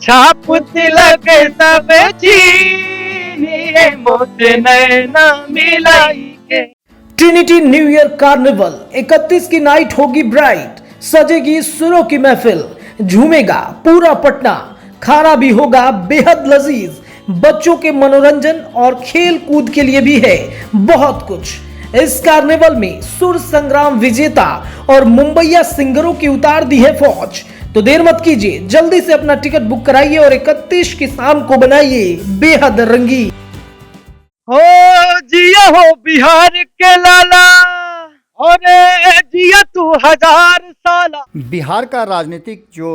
छाप तिलक सब चीनिए मोत नैना मिलाई के। ट्रिनिटी न्यू ईयर कार्निवल 31 की नाइट होगी ब्राइट, सजेगी सुरों की महफिल, झूमेगा पूरा पटना, खाना भी होगा बेहद लजीज, बच्चों के मनोरंजन और खेल कूद के लिए भी है बहुत कुछ। इस कार्निवल में सुर संग्राम विजेता और मुंबईया सिंगरों की उतार दी है फौज। तो देर मत कीजिए, जल्दी से अपना टिकट बुक कराइए और 31 की शाम को बनाइए बेहद रंगी। हो जिया हो बिहार के लाला, और जिया तू 1000 साला। बिहार का राजनीतिक जो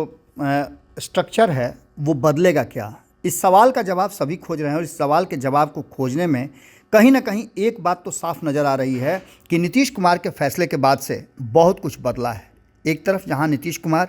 स्ट्रक्चर है वो बदलेगा क्या, इस सवाल का जवाब सभी खोज रहे हैं। और इस सवाल के जवाब को खोजने में कहीं ना कहीं एक बात तो साफ नज़र आ रही है कि नीतीश कुमार के फैसले के बाद से बहुत कुछ बदला है। एक तरफ जहां नीतीश कुमार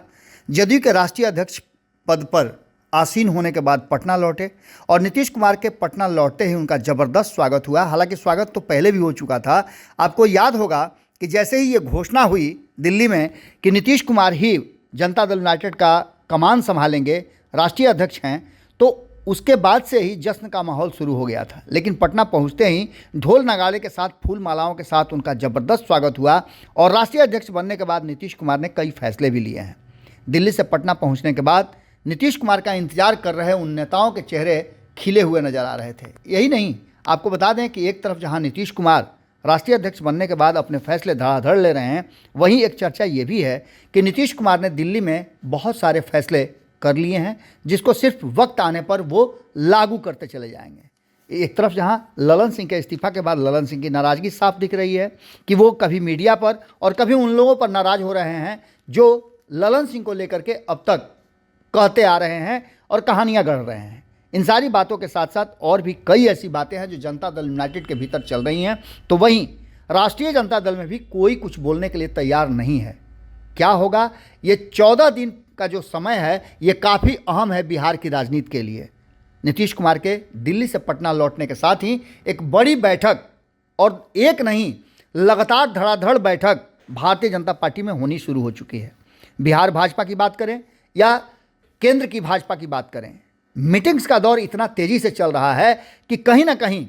जदयू के राष्ट्रीय अध्यक्ष पद पर आसीन होने के बाद पटना लौटे और नीतीश कुमार के पटना लौटते ही उनका ज़बरदस्त स्वागत हुआ। हालांकि स्वागत तो पहले भी हो चुका था। आपको याद होगा कि जैसे ही ये घोषणा हुई दिल्ली में कि नीतीश कुमार ही जनता दल यूनाइटेड का कमान संभालेंगे, राष्ट्रीय अध्यक्ष हैं, तो उसके बाद से ही जश्न का माहौल शुरू हो गया था। लेकिन पटना पहुंचते ही ढोल नगाड़े के साथ, फूल मालाओं के साथ उनका ज़बरदस्त स्वागत हुआ। और राष्ट्रीय अध्यक्ष बनने के बाद नीतीश कुमार ने कई फैसले भी लिए हैं। दिल्ली से पटना पहुंचने के बाद नीतीश कुमार का इंतजार कर रहे उन नेताओं के चेहरे खिले हुए नजर आ रहे थे। यही नहीं, आपको बता दें कि एक तरफ जहां नीतीश कुमार राष्ट्रीय अध्यक्ष बनने के बाद अपने फैसले धड़ाधड़ ले रहे हैं, वहीं एक चर्चा ये भी है कि नीतीश कुमार ने दिल्ली में बहुत सारे फैसले कर लिए हैं जिसको सिर्फ वक्त आने पर वो लागू करते चले जाएंगे। एक तरफ जहां ललन सिंह के इस्तीफा के बाद ललन सिंह की नाराज़गी साफ दिख रही है कि वो कभी मीडिया पर और कभी उन लोगों पर नाराज़ हो रहे हैं जो ललन सिंह को लेकर के अब तक कहते आ रहे हैं और कहानियां गढ़ रहे हैं। इन सारी बातों के साथ साथ और भी कई ऐसी बातें हैं जो जनता दल यूनाइटेड के भीतर चल रही हैं। तो वहीं राष्ट्रीय जनता दल में भी कोई कुछ बोलने के लिए तैयार नहीं है। क्या होगा, ये 14 दिन का जो समय है ये काफ़ी अहम है बिहार की राजनीति के लिए। नीतीश कुमार के दिल्ली से पटना लौटने के साथ ही एक बड़ी बैठक, और एक नहीं लगातार धड़ाधड़ बैठक भारतीय जनता पार्टी में होनी शुरू हो चुकी है। बिहार भाजपा की बात करें या केंद्र की भाजपा की बात करें, मीटिंग्स का दौर इतना तेज़ी से चल रहा है कि कहीं ना कहीं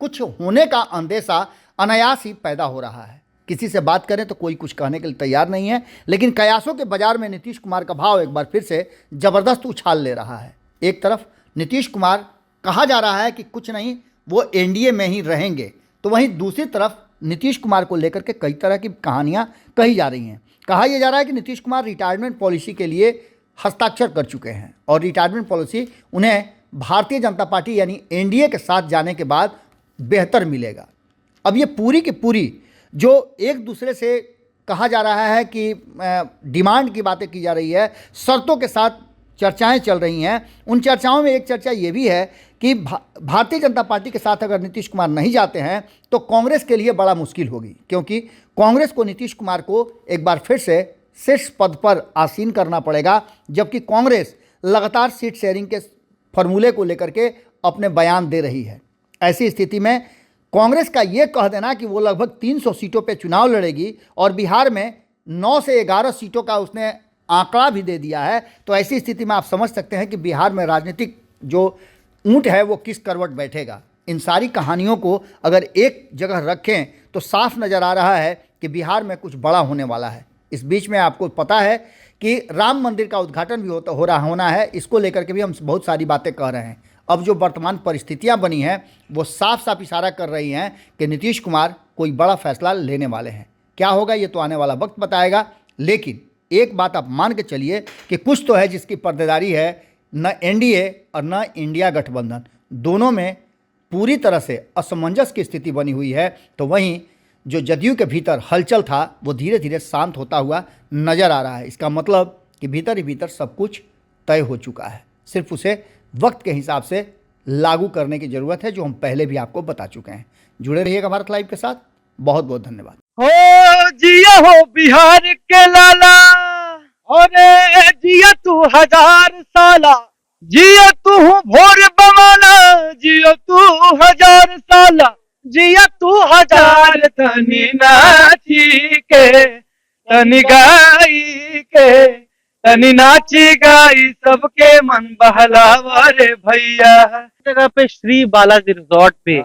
कुछ होने का अंदेशा अनायास ही पैदा हो रहा है। किसी से बात करें तो कोई कुछ कहने के लिए तैयार नहीं है। लेकिन कयासों के बाजार में नीतीश कुमार का भाव एक बार फिर से ज़बरदस्त उछाल ले रहा है। एक तरफ नीतीश कुमार कहा जा रहा है कि कुछ नहीं, वो एनडीए में ही रहेंगे, तो वहीं दूसरी तरफ नीतीश कुमार को लेकर के कई तरह की कहानियां कही जा रही हैं। कहा यह जा रहा है कि नीतीश कुमार रिटायरमेंट पॉलिसी के लिए हस्ताक्षर कर चुके हैं और रिटायरमेंट पॉलिसी उन्हें भारतीय जनता पार्टी यानी एनडीए के साथ जाने के बाद बेहतर मिलेगा। अब ये पूरी की पूरी जो एक दूसरे से कहा जा रहा है कि डिमांड की बातें की जा रही है, शर्तों के साथ चर्चाएं चल रही हैं। उन चर्चाओं में एक चर्चा ये भी है कि भारतीय जनता पार्टी के साथ अगर नीतीश कुमार नहीं जाते हैं तो कांग्रेस के लिए बड़ा मुश्किल होगी, क्योंकि कांग्रेस को नीतीश कुमार को एक बार फिर से शीर्ष पद पर आसीन करना पड़ेगा, जबकि कांग्रेस लगातार सीट शेयरिंग के फॉर्मूले को लेकर के अपने बयान दे रही है। ऐसी स्थिति में कांग्रेस का ये कह देना कि वो लगभग 300 सीटों पे चुनाव लड़ेगी और बिहार में 9 से 11 सीटों का उसने आंकड़ा भी दे दिया है, तो ऐसी स्थिति में आप समझ सकते हैं कि बिहार में राजनीतिक जो ऊंट है वो किस करवट बैठेगा। इन सारी कहानियों को अगर एक जगह रखें तो साफ नज़र आ रहा है कि बिहार में कुछ बड़ा होने वाला है। इस बीच में आपको पता है कि राम मंदिर का उद्घाटन भी होना है, इसको लेकर के भी हम बहुत सारी बातें कह रहे हैं। अब जो वर्तमान परिस्थितियां बनी हैं वो साफ साफ इशारा कर रही हैं कि नीतीश कुमार कोई बड़ा फैसला लेने वाले हैं। क्या होगा ये तो आने वाला वक्त बताएगा, लेकिन एक बात आप मान के चलिए कि कुछ तो है जिसकी पर्देदारी है, न एनडीए और न इंडिया गठबंधन, दोनों में पूरी तरह से असमंजस की स्थिति बनी हुई है। तो वहीं जो जदयू के भीतर हलचल था वो धीरे धीरे शांत होता हुआ नज़र आ रहा है। इसका मतलब कि भीतर ही भीतर सब कुछ तय हो चुका है, सिर्फ उसे वक्त के हिसाब से लागू करने की ज़रूरत है, जो हम पहले भी आपको बता चुके हैं। जुड़े रहिएगा भारत लाइव के साथ। बहुत बहुत धन्यवाद। हो जिया हो बिहार के लाला, और जिया तू 1000 साला, जिया तू भोर बमाना, जिया तू 1000 साला, जिया तू 1000 तनी नाची के तनी गाई के तनी नाची गाई सबके मन बहलावा रे भैया। जगह पे श्री बालाजी रिजॉर्ट पे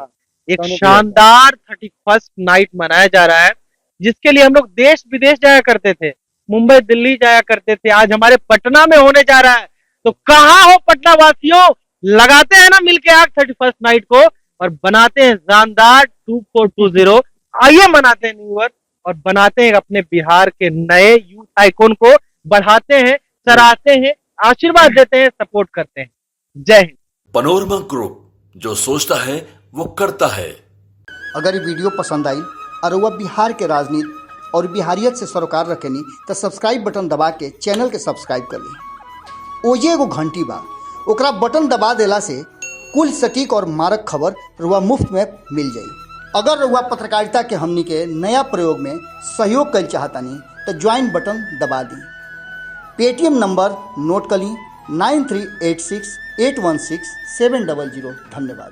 एक शानदार 31st नाइट मनाया जा रहा है, जिसके लिए हम लोग देश विदेश जाया करते थे, मुंबई दिल्ली जाया करते थे। आज हमारे पटना में होने जा रहा है, तो कहाँ हो पटना वासियों, लगाते हैं ना मिलके आग 31st नाइट को और बनाते हैं शानदार 2420। आइए मनाते हैं न्यू ईयर और बनाते हैं अपने बिहार के नए यूथ आइकॉन को, बढ़ाते हैं, सराहते हैं, आशीर्वाद देते हैं, सपोर्ट करते हैं। जय हिंद। पनोरमा ग्रुप, जो सोचता है वो करता है। अगर ये वीडियो पसंद आई और वह बिहार के राजनीति और बिहारियत से सरोकार रखेनी तो सब्सक्राइब बटन दबा के चैनल के सब्सक्राइब कर ली। ओजे एगो घंटी बा, ओकरा बटन दबा देला से कुल सटीक और मारक खबर रुआ मुफ्त में मिल जाई। अगर रुआ पत्रकारिता के हमनी के नया प्रयोग में सहयोग कर चाहतानी तो ज्वाइन बटन दबा दी। पेटीएम नंबर नोट कर ली 9386816700। धन्यवाद।